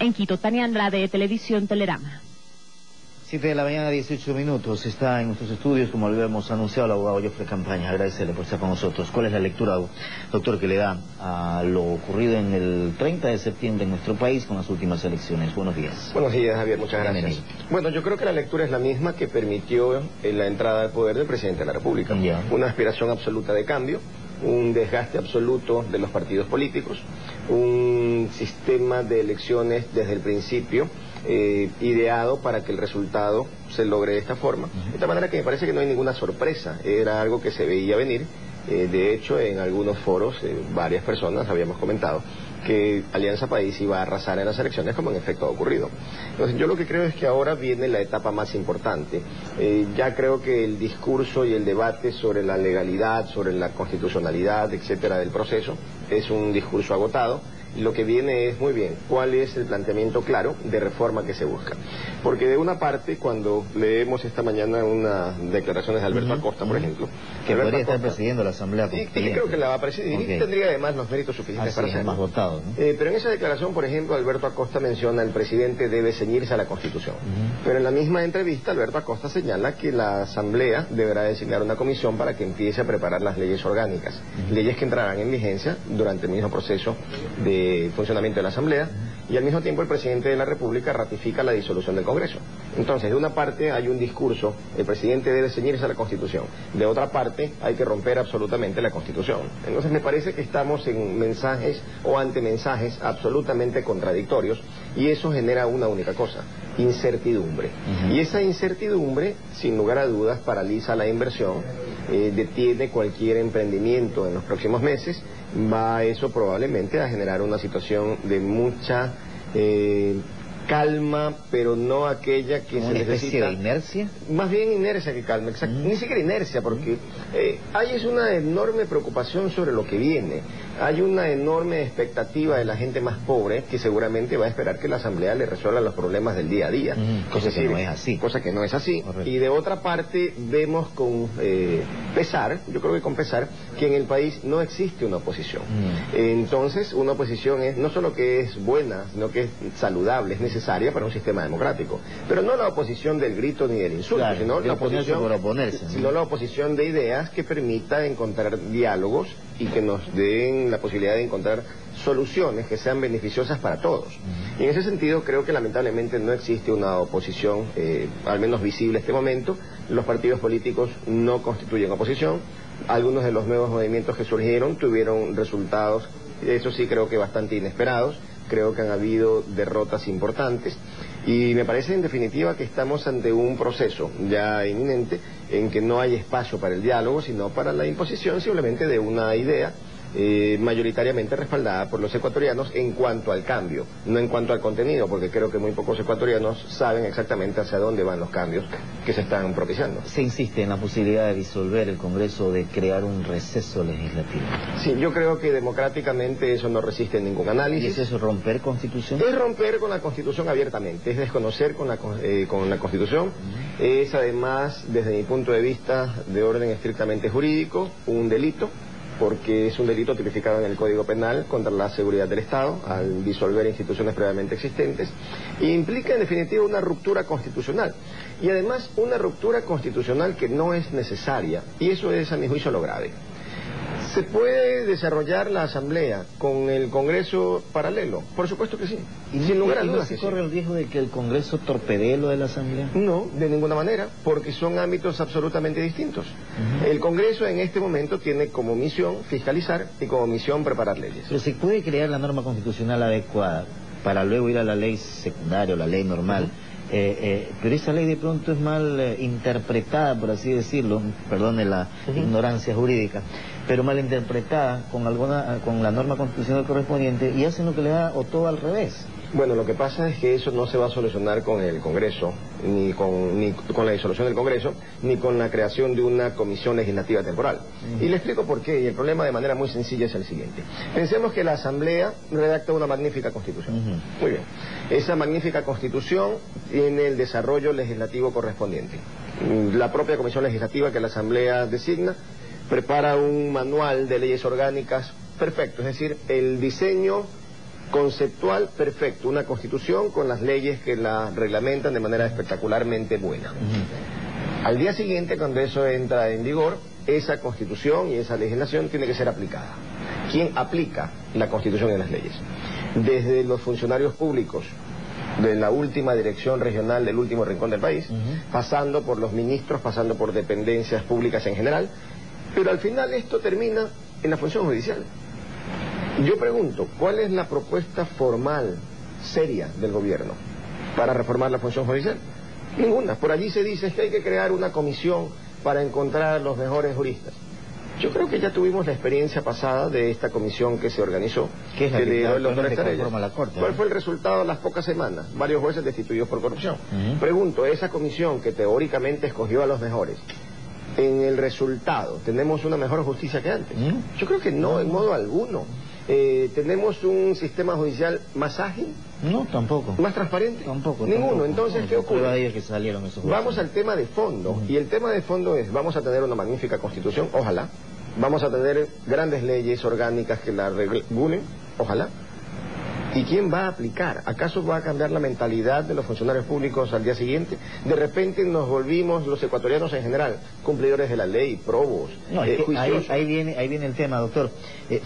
En Quito, Tania Andrade, de Televisión Telerama. 7 de la mañana, 18 minutos. Está en nuestros estudios, como lo habíamos anunciado, el abogado Jofre Campaña. Agradecerle por estar con nosotros. ¿Cuál es la lectura, doctor, que le da a lo ocurrido en el 30 de septiembre en nuestro país con las últimas elecciones? Buenos días. Buenos días, Javier. Muchas gracias. Bueno, yo creo que la lectura es la misma que permitió la entrada al poder del presidente de la República. Una aspiración absoluta de cambio, un desgaste absoluto de los partidos políticos, un sistema de elecciones desde el principio ideado para que el resultado se logre de esta forma. De esta manera que me parece que no hay ninguna sorpresa, era algo que se veía venir. De hecho, en algunos foros, varias personas habíamos comentado que Alianza País iba a arrasar en las elecciones, como en efecto ha ocurrido. Entonces, yo lo que creo es que ahora viene la etapa más importante. Ya creo que el discurso y el debate sobre la legalidad, sobre la constitucionalidad, etcétera, del proceso, es un discurso agotado. Lo que viene es, muy bien, ¿cuál es el planteamiento claro de reforma que se busca? Porque de una parte, cuando leemos esta mañana unas declaraciones de Alberto Acosta, por ejemplo... Que podría estar presidiendo la Asamblea Constituyente. Y creo que la va a presidir, y tendría además los méritos suficientes para hacerlo. Más votado, ¿no? Pero en esa declaración, por ejemplo, Alberto Acosta menciona el presidente debe ceñirse a la Constitución. Pero en la misma entrevista, Alberto Acosta señala que la Asamblea deberá designar una comisión para que empiece a preparar las leyes orgánicas. Leyes que entrarán en vigencia durante el mismo proceso de funcionamiento de la Asamblea, y al mismo tiempo el presidente de la República ratifica la disolución del Congreso. Entonces, de una parte hay un discurso, el presidente debe ceñirse a la Constitución, de otra parte hay que romper absolutamente la Constitución. Entonces me parece que estamos en mensajes o ante mensajes absolutamente contradictorios, y eso genera una única cosa: incertidumbre. Y esa incertidumbre, sin lugar a dudas, paraliza la inversión, detiene cualquier emprendimiento en los próximos meses. Va eso probablemente a generar una situación de mucha calma, pero no aquella que se necesita. ¿Una especie de inercia? Más bien inercia que calma, ni siquiera inercia, porque hay una enorme preocupación sobre lo que viene. Hay una enorme expectativa de la gente más pobre que seguramente va a esperar que la Asamblea le resuelva los problemas del día a día. Cosa que no es así. Cosa que no es así. Correcto. Y de otra parte vemos con pesar, yo creo que con pesar, que en el país no existe una oposición. Entonces, una oposición es no solo que es buena, sino que es saludable, es necesaria para un sistema democrático. Pero no la oposición del grito ni del insulto, claro, sino la oposición por oponerse, sino la oposición de ideas que permita encontrar diálogos y que nos den la posibilidad de encontrar soluciones que sean beneficiosas para todos. Y en ese sentido creo que lamentablemente no existe una oposición, al menos visible en este momento. Los partidos políticos no constituyen oposición. Algunos de los nuevos movimientos que surgieron tuvieron resultados, eso sí creo que bastante inesperados. Creo que han habido derrotas importantes, y me parece en definitiva que estamos ante un proceso ya inminente en que no hay espacio para el diálogo, sino para la imposición simplemente de una idea mayoritariamente respaldada por los ecuatorianos en cuanto al cambio, no en cuanto al contenido, porque creo que muy pocos ecuatorianos saben exactamente hacia dónde van los cambios que se están propiciando. Se insiste en la posibilidad de disolver el Congreso, de crear un receso legislativo. Sí, yo creo que democráticamente eso no resiste ningún análisis. ¿Y es eso romper Constitución? Es romper con la Constitución abiertamente, es desconocer con la Constitución. Es además, desde mi punto de vista, de orden estrictamente jurídico, un delito, porque es un delito tipificado en el Código Penal contra la seguridad del Estado al disolver instituciones previamente existentes, e implica en definitiva una ruptura constitucional, y además una ruptura constitucional que no es necesaria, y eso es a mi juicio lo grave. ¿Se puede desarrollar la Asamblea con el Congreso paralelo? Por supuesto que sí. ¿Y sin lugar a dudas se corre el riesgo de que el Congreso torpedee lo de la Asamblea? No, de ninguna manera, porque son ámbitos absolutamente distintos. El Congreso en este momento tiene como misión fiscalizar y como misión preparar leyes. Pero se puede crear la norma constitucional adecuada para luego ir a la ley secundaria o la ley normal. Pero esa ley de pronto es mal interpretada, por así decirlo, perdone la ignorancia jurídica, pero mal interpretada con la norma constitucional correspondiente, y hacen lo que le da o todo al revés. Bueno, lo que pasa es que eso no se va a solucionar con el Congreso, ni con la disolución del Congreso, ni con la creación de una comisión legislativa temporal. Y le explico por qué, y el problema de manera muy sencilla es el siguiente. Pensemos que la Asamblea redacta una magnífica Constitución. Muy bien. Esa magnífica Constitución tiene el desarrollo legislativo correspondiente. La propia comisión legislativa que la Asamblea designa prepara un manual de leyes orgánicas perfecto, es decir, el diseño conceptual, perfecto, una constitución con las leyes que la reglamentan de manera espectacularmente buena. Al día siguiente, cuando eso entra en vigor, esa constitución y esa legislación tiene que ser aplicada. ¿Quién aplica la constitución y las leyes? Desde los funcionarios públicos de la última dirección regional del último rincón del país, pasando por los ministros, pasando por dependencias públicas en general, pero al final esto termina en la función judicial. Yo pregunto, ¿cuál es la propuesta formal, seria del gobierno para reformar la función judicial? Ninguna. Por allí se dice que hay que crear una comisión para encontrar los mejores juristas. Yo creo que ya tuvimos la experiencia pasada de esta comisión que se organizó. ¿Qué es la que conforma la Corte? ¿Cuál fue el resultado de las pocas semanas? Varios jueces destituidos por corrupción. Pregunto, esa comisión que teóricamente escogió a los mejores, en el resultado, ¿tenemos una mejor justicia que antes? Yo creo que no, en modo alguno. ¿Tenemos un sistema judicial más ágil? No, tampoco. ¿Más transparente? Tampoco. Ninguno. Tampoco. Entonces, ¿qué ocurre? Que salieron esos Vamos al tema de fondo. Y el tema de fondo es, vamos a tener una magnífica constitución, ojalá. Vamos a tener grandes leyes orgánicas que la regulen, ojalá. ¿Y quién va a aplicar? ¿Acaso va a cambiar la mentalidad de los funcionarios públicos al día siguiente? De repente nos volvimos, los ecuatorianos en general, cumplidores de la ley, probos, no, ahí viene el tema, doctor.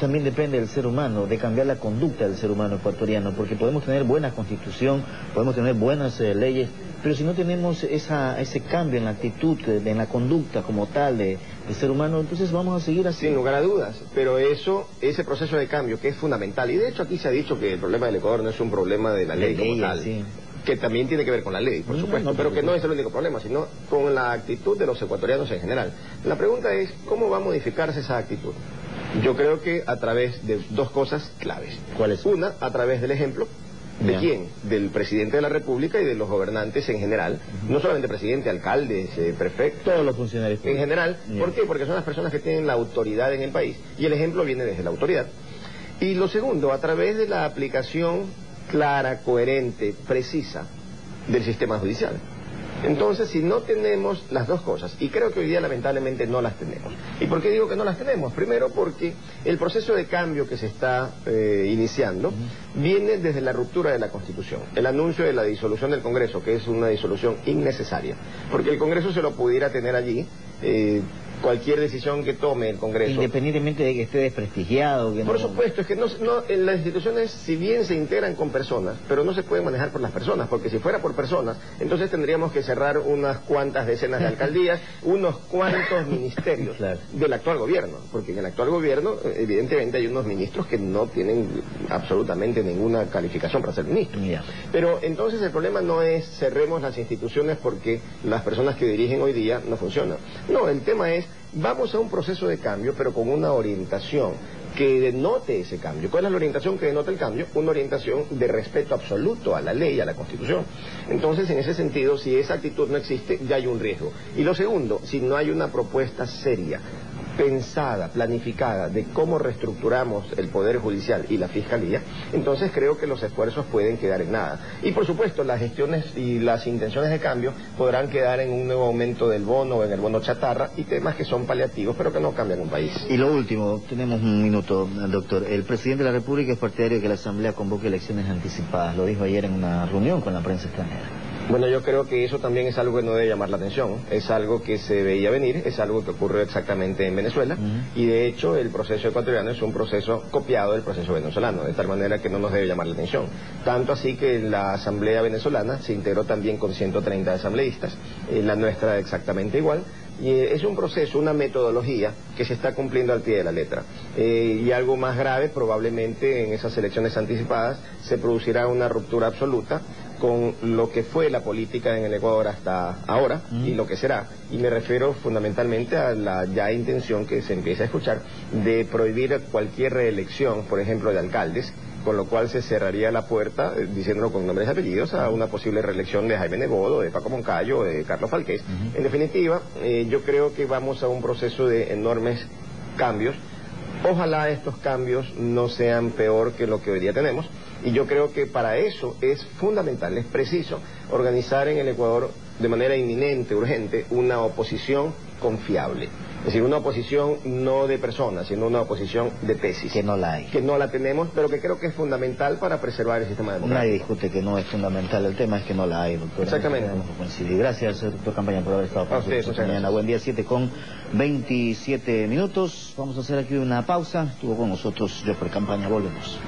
También depende del ser humano, de cambiar la conducta del ser humano ecuatoriano, porque podemos tener buena constitución, podemos tener buenas leyes, pero si no tenemos ese cambio en la actitud, en la conducta como tal del ser humano, entonces vamos a seguir así. Sin lugar a dudas, pero ese proceso de cambio que es fundamental, y de hecho aquí se ha dicho que el problema del Ecuador no es un problema de la ley como tal, sí, que también tiene que ver con la ley, por supuesto, pero que no es el único problema, sino con la actitud de los ecuatorianos en general. La pregunta es, ¿cómo va a modificarse esa actitud? Yo creo que a través de dos cosas claves. ¿Cuáles? Una, a través del ejemplo. ¿De quién? Del presidente de la República y de los gobernantes en general. No solamente presidente, alcaldes, prefectos. Todos los funcionarios en general. ¿Por qué? Porque son las personas que tienen la autoridad en el país. Y el ejemplo viene desde la autoridad. Y lo segundo, a través de la aplicación clara, coherente, precisa del sistema judicial. Entonces, si no tenemos las dos cosas, y creo que hoy día lamentablemente no las tenemos. ¿Y por qué digo que no las tenemos? Primero porque el proceso de cambio que se está iniciando viene desde la ruptura de la Constitución. El anuncio de la disolución del Congreso, que es una disolución innecesaria, porque el Congreso se lo pudiera tener allí, cualquier decisión que tome el Congreso. Independientemente de que esté desprestigiado. Que por supuesto, es que las instituciones, si bien se integran con personas, pero no se pueden manejar por las personas, porque si fuera por personas, entonces tendríamos que cerrar unas cuantas decenas de alcaldías, unos cuantos ministerios del actual gobierno, porque en el actual gobierno, evidentemente, hay unos ministros que no tienen absolutamente ninguna calificación para ser ministros. Pero entonces el problema no es cerremos las instituciones porque las personas que dirigen hoy día no funcionan. No, el tema es vamos a un proceso de cambio, pero con una orientación que denote ese cambio. ¿Cuál es la orientación que denota el cambio? Una orientación de respeto absoluto a la ley, a la Constitución. Entonces, en ese sentido, si esa actitud no existe, ya hay un riesgo. Y lo segundo, si no hay una propuesta seria, pensada, planificada de cómo reestructuramos el Poder Judicial y la Fiscalía, entonces creo que los esfuerzos pueden quedar en nada. Y por supuesto, las gestiones y las intenciones de cambio podrán quedar en un nuevo aumento del bono o en el bono chatarra y temas que son paliativos, pero que no cambian un país. Y lo último, tenemos un minuto, doctor. El presidente de la República es partidario de que la Asamblea convoque elecciones anticipadas. Lo dijo ayer en una reunión con la prensa extranjera. Bueno, yo creo que eso también es algo que no debe llamar la atención, es algo que se veía venir, es algo que ocurre exactamente en Venezuela, y de hecho el proceso ecuatoriano es un proceso copiado del proceso venezolano, de tal manera que no nos debe llamar la atención. Tanto así que la Asamblea venezolana se integró también con 130 asambleístas, la nuestra exactamente igual, y es un proceso, una metodología que se está cumpliendo al pie de la letra. Y algo más grave, probablemente en esas elecciones anticipadas se producirá una ruptura absoluta con lo que fue la política en el Ecuador hasta ahora y lo que será. Y me refiero fundamentalmente a la ya intención que se empieza a escuchar de prohibir cualquier reelección, por ejemplo, de alcaldes, con lo cual se cerraría la puerta, diciéndolo con nombres y apellidos, a una posible reelección de Jaime Nebot, de Paco Moncayo, de Carlos Falqués. En definitiva, yo creo que vamos a un proceso de enormes cambios. Ojalá estos cambios no sean peor que lo que hoy día tenemos, y yo creo que para eso es fundamental, es preciso organizar en el Ecuador de manera inminente, urgente, una oposición confiable. Es decir, una oposición no de personas, sino una oposición de tesis. Que no la hay. Que no la tenemos, pero que creo que es fundamental para preservar el sistema democrático. Nadie discute que no es fundamental, el tema es que no la hay, doctor. Exactamente. Gracias, doctor Campaña, por haber estado con nosotros esta mañana. Buen día, 7:27. Vamos a hacer aquí una pausa. Estuvo con nosotros Jofre Campaña, volvemos.